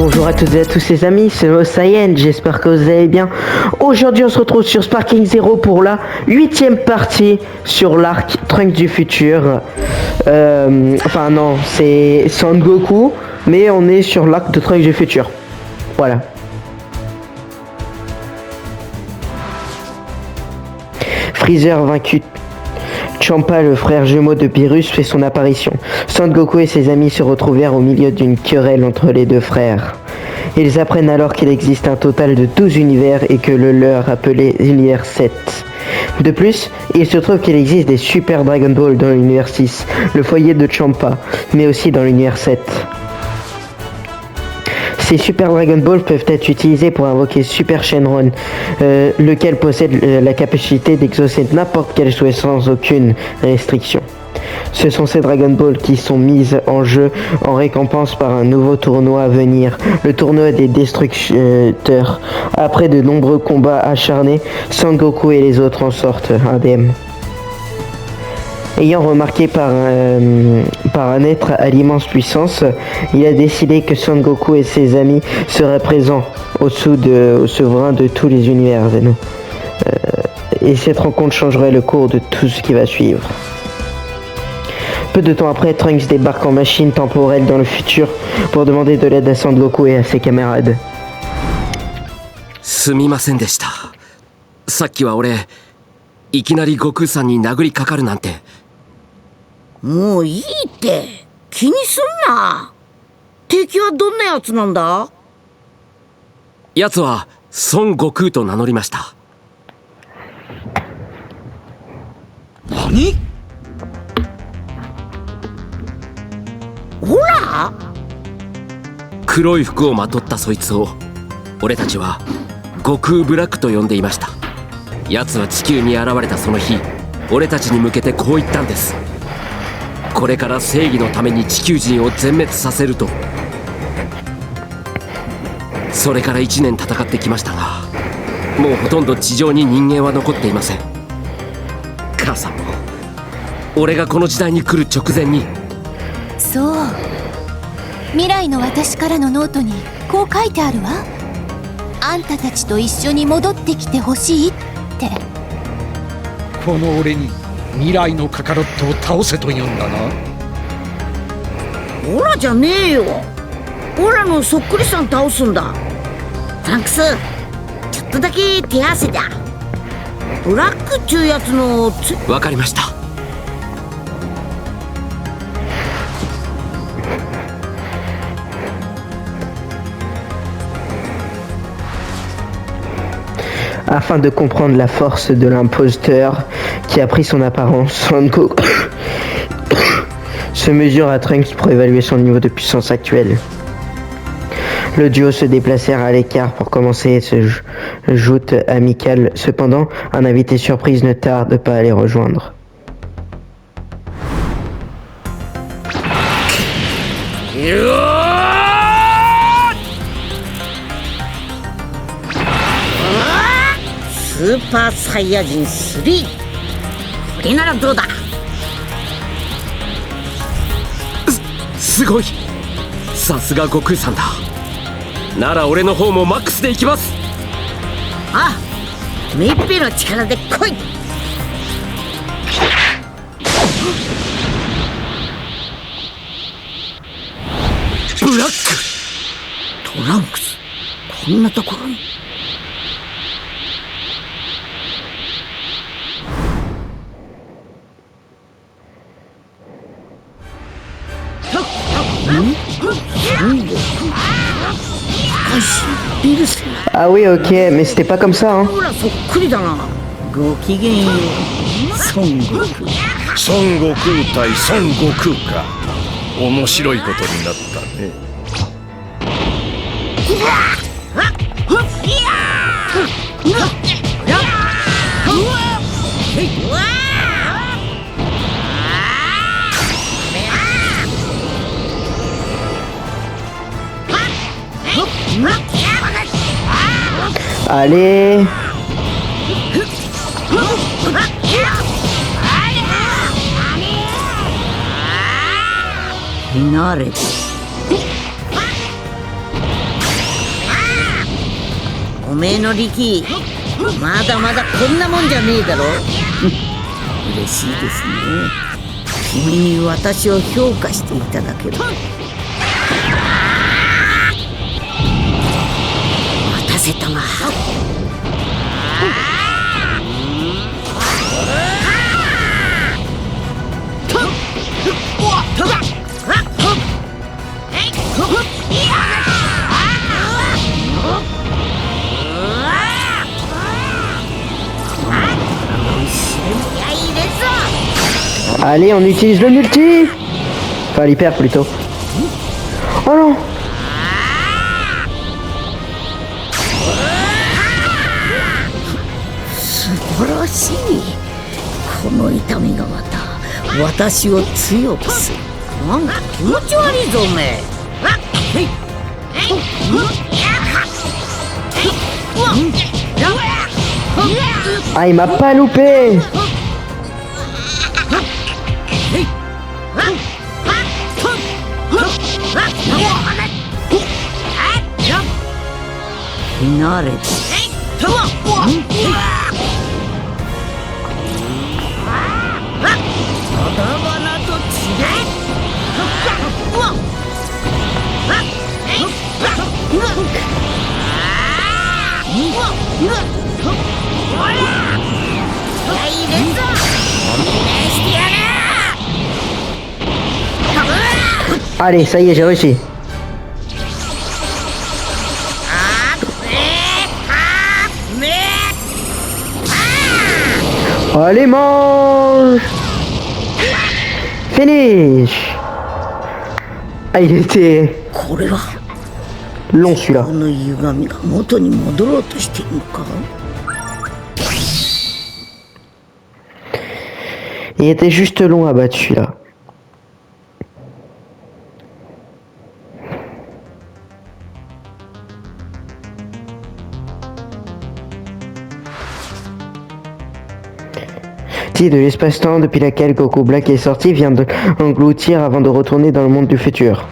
Bonjour à toutes et à tous les amis, c'est Mosayen, j'espère que vous allez bien. Aujourd'hui on se retrouve sur Sparking Zero pour la 8ème partie sur l'arc Trunks du futur. Enfin non, c'est Son Goku, mais on est sur l'arc de Trunks du futur. Voilà. Freezer vaincu. Champa, le frère jumeau de Pyrrhus, fait son apparition. Son Goku et ses amis se retrouvèrent au milieu d'une querelle entre les deux frères. Ils apprennent alors qu'il existe un total de 12 univers et que le leur appelé univers 7. De plus, il se trouve qu'il existe des Super Dragon Ball dans l'univers 6, le foyer de Champa, mais aussi dans l'univers 7. Ces Super Dragon Ball peuvent être utilisés pour invoquer Super Shenron, lequel possède la capacité d'exaucer n'importe quel souhait sans aucune restriction. Ce sont ces Dragon Ball qui sont mises en jeu en récompense par un nouveau tournoi à venir, le tournoi des Destructeurs. Après de nombreux combats acharnés, Son Goku et les autres en sortent indemnes. Ayant remarqué par un être à l'immense puissance, il a décidé que Son Goku et ses amis seraient présents au souverain de tous les univers Zeno. Et cette rencontre changerait le cours de tout ce qui va suivre. Peu de temps après, Trunks débarque en machine temporelle dans le futur pour demander de l'aide à Son Goku et à ses camarades. すみませんでした。さっきは俺、いきなり悟空さんに殴りかかるなんて。もういいって気にすんな。敵はどんなやつなんだ？やつは孫悟空と名乗りました。何？ほら！黒い服をまとったそいつを俺たちは悟空ブラックと呼んでいました。やつは地球に現れたその日、俺たちに向けてこう言ったんです。これから正義のために地球人を全滅させると。それから1年戦ってきましたが、もうほとんど地上に人間は残っていません。母さんも俺がこの時代に来る直前に。そう、未来の私からのノートにこう書いてあるわ。あんたたちと一緒に戻ってきてほしいって。この俺に未来のカカロットを倒せと言うんだな。オラじゃねえよ。オラのそっくりさん倒すんだ。トランクス、ちょっとだけ手汗だ。ブラックっちゅうやつのわかりました。Afin de comprendre la force de l'imposteur qui a pris son apparence, Son Goku se mesure à Trunks pour évaluer son niveau de puissance actuel. Le duo se déplacèrent à l'écart pour commencer ce joute amical. Cependant, un invité surprise ne tarde pas à les rejoindre. Super Saiyajin 3。これならどうだ？すごい。さすが悟空さんだ。なら俺の方もマックスでいきます。ああ、めいっぺいの力で来い。ブラック。トランクス、こんなところに。Ah oui, ok, mais c'était pas comme ça, hein. ほらそっくりだな。ごきげんよう、孫悟空。孫悟空対孫悟空か。面白いことになったね。Allez. おめえの力まだまだこんなもんじゃねえだろ嬉しいですね。君に私を評価していただけば。待たせたな。Allez, on utilise le multi. Enfin, l'hyper plutôt. Oh non. Super. この痛みがまた私を強くする。なんか気持ち悪いぞおめえ。Ah, il m'a pas loupé. Allez, ça y est, j'ai réussi. Allez, mange. Finish. Ah, il était これは long celui-là. この歪みが元に戻ろうとしているのか。 Il était juste long à battre celui-là. De l'espace-temps depuis laquelle Goku Black est sorti vient de l'engloutir avant de retourner dans le monde du futur.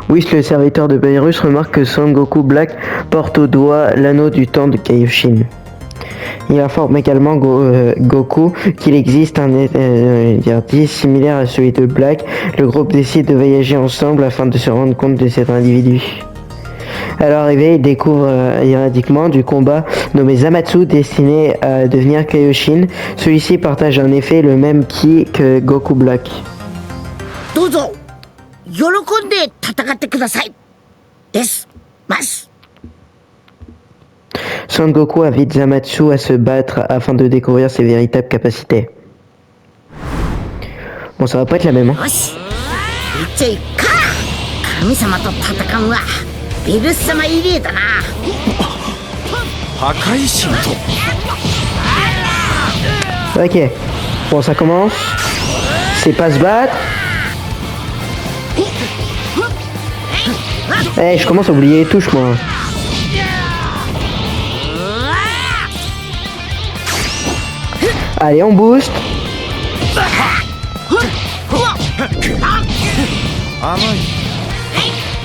Whis, le serviteur de Beerus, remarque que Son Goku Black porte au doigt l'anneau du temps de Kaioshin. Il informe également Goku qu'il existe un interdit similaire à celui de Black. Le groupe décide de voyager ensemble afin de se rendre compte de cet individu. À leur arrivée, ils découvrent ironiquement du combat nommé Zamatsu destiné à devenir Kaioshin. Celui-ci partage en effet le même ki que Goku Black. どうぞ喜んで戦ってくださいですます。 Son Goku invite Zamatsu à se battre afin de découvrir ses véritables capacités. Bon, ça va pas être la même, hein. よし行っちゃいか。神様と戦うわ。ベルス様入りだな。破壊神と Ok, bon, ça commence. C'est pas se battre. Eh, je commence à oublier les touches, moi. Allez, on boost.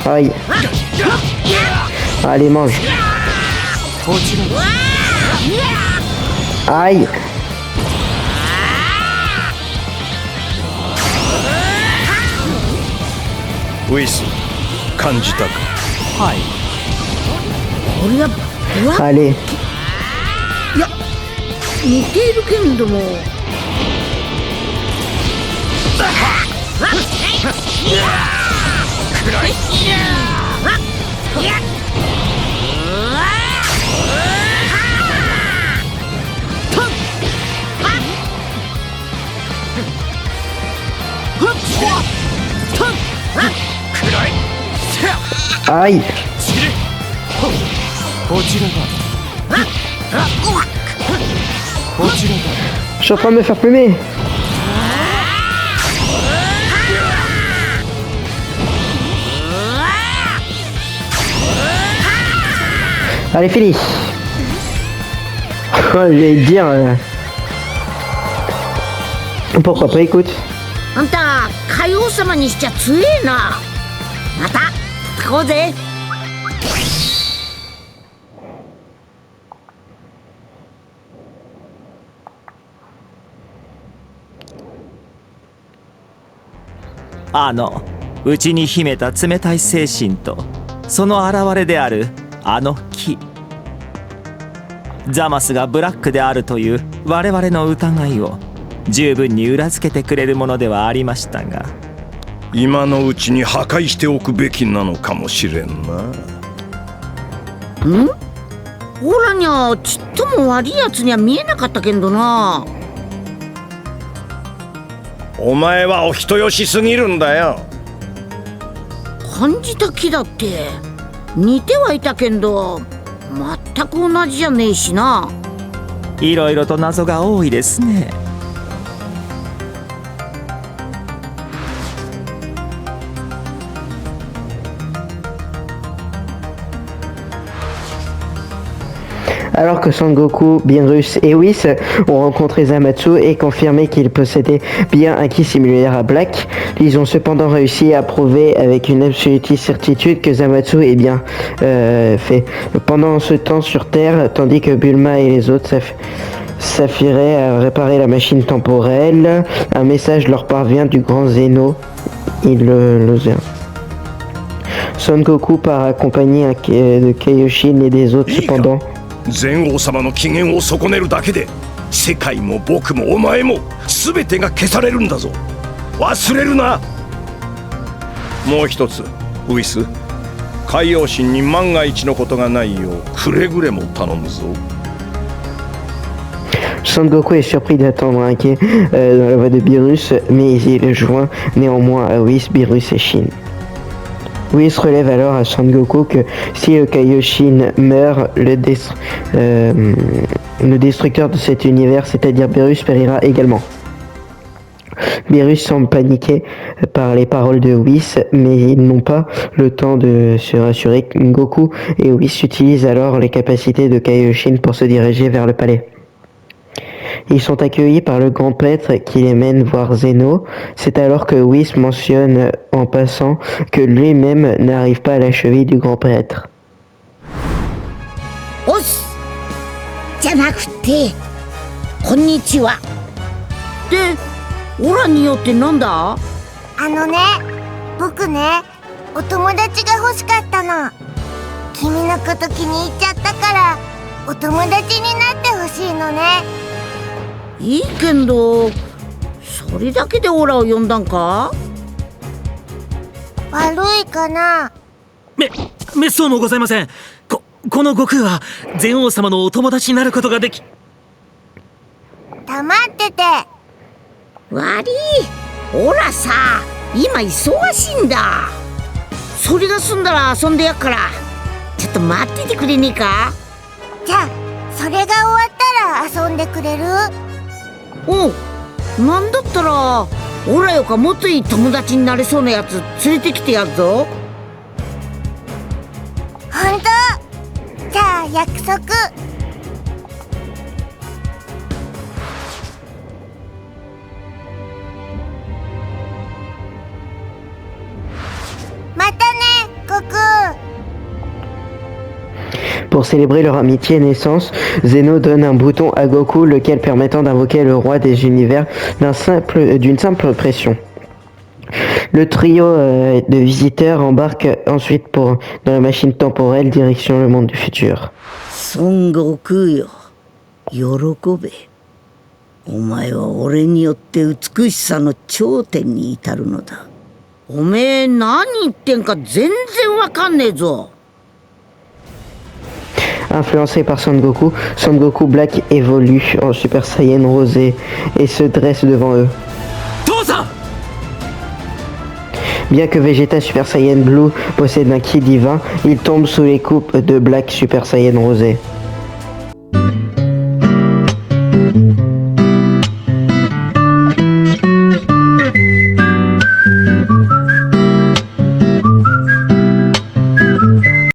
Aïe. Allez, mange. Aïe. Whis, 感じたか。これはブラック。 Allez. いや似ているけれども。Aïe. Je suis en train de me faire plumer. Allez, fini. J'allais dire... Pourquoi pas, écoute. あんた海王様にしちゃ強えな。また戦おうぜ。内に秘めた冷たい精神とその表れであるあの木。ザマスがブラックであるという我々の疑いを十分に裏付けてくれるものではありましたが、今のうちに破壊しておくべきなのかもしれんな。オラにゃちっとも悪いやつには見えなかったけんどな。お前はお人よしすぎるんだよ。感じた木だって似てはいたけんど全く同じじゃねえしな。いろいろと謎が多いですね。Alors que Son Goku, Beerus et Whis ont rencontré Zamatsu et confirmé qu'ils possédaient bien un ki similaire à Black, ils ont cependant réussi à prouver avec une absolue certitude que Zamatsu est bien fait. Pendant ce temps sur Terre, tandis que Bulma et les autres s'affiraient à réparer la machine temporelle, un message leur parvient du grand Zeno. Son Goku part accompagné de Kaioshin et des autres cependant. 全王様の機嫌を損ねるだけで世界も僕もお前も全てが消されるんだぞ。忘れるな。もう一つ、ウィス、海洋神に万が一のことがないようくれぐれも頼むぞ。Son Goku est surpris d'attendre inquiet dans la voix de Beerus, mais il joint néanmoins à Whis, Beerus et Shin. Whis relève alors à Son Goku que si le Kaioshin meurt, le destructeur de cet univers, c'est-à-dire Beerus, périra également. Beerus semble paniqué par les paroles de Whis, mais ils n'ont pas le temps de se rassurer. Goku et Whis utilisent alors les capacités de Kaioshin pour se diriger vers le palais. Ils sont accueillis par le grand prêtre qui les mène voir Zeno. C'est alors que Whis mentionne en passant que lui-même n'arrive pas à la cheville du grand prêtre. おっすじゃなくてこんにちはでオラによってなんだ。僕ねお友達が欲しかったの。君のこと気に入っちゃったからお友達になってほしいのね。いいけんどそれだけでオラを呼んだんか。悪いかな。めっそうもございません。この悟空は禅王様のお友達になることができ。黙ってて。悪いオラさ今忙しいんだ。それが済んだら遊んでやっからちょっと待っててくれねえか。じゃあそれが終わったら遊んでくれる？おうなんだったらオラよかもっといい友達になれそうなやつ連れてきてやるぞ。ほんと？じゃあ約束。またね、悟空。Pour célébrer leur amitié et naissance, Zeno donne un bouton à Goku, lequel permettant d'invoquer le roi des univers d'une simple pression. Le trio de visiteurs embarque ensuite dans la machine temporelle direction le monde du futur. Son Goku よ、喜べ。お前は俺によって美しさの頂点に至るのだ。おめえ何言ってんか全然わかんねえぞ。Influencé par Son Goku Black évolue en Super Saiyan Rosé et se dresse devant eux. Bien que Vegeta Super Saiyan Blue possède un ki divin, il tombe sous les coupes de Black Super Saiyan Rosé.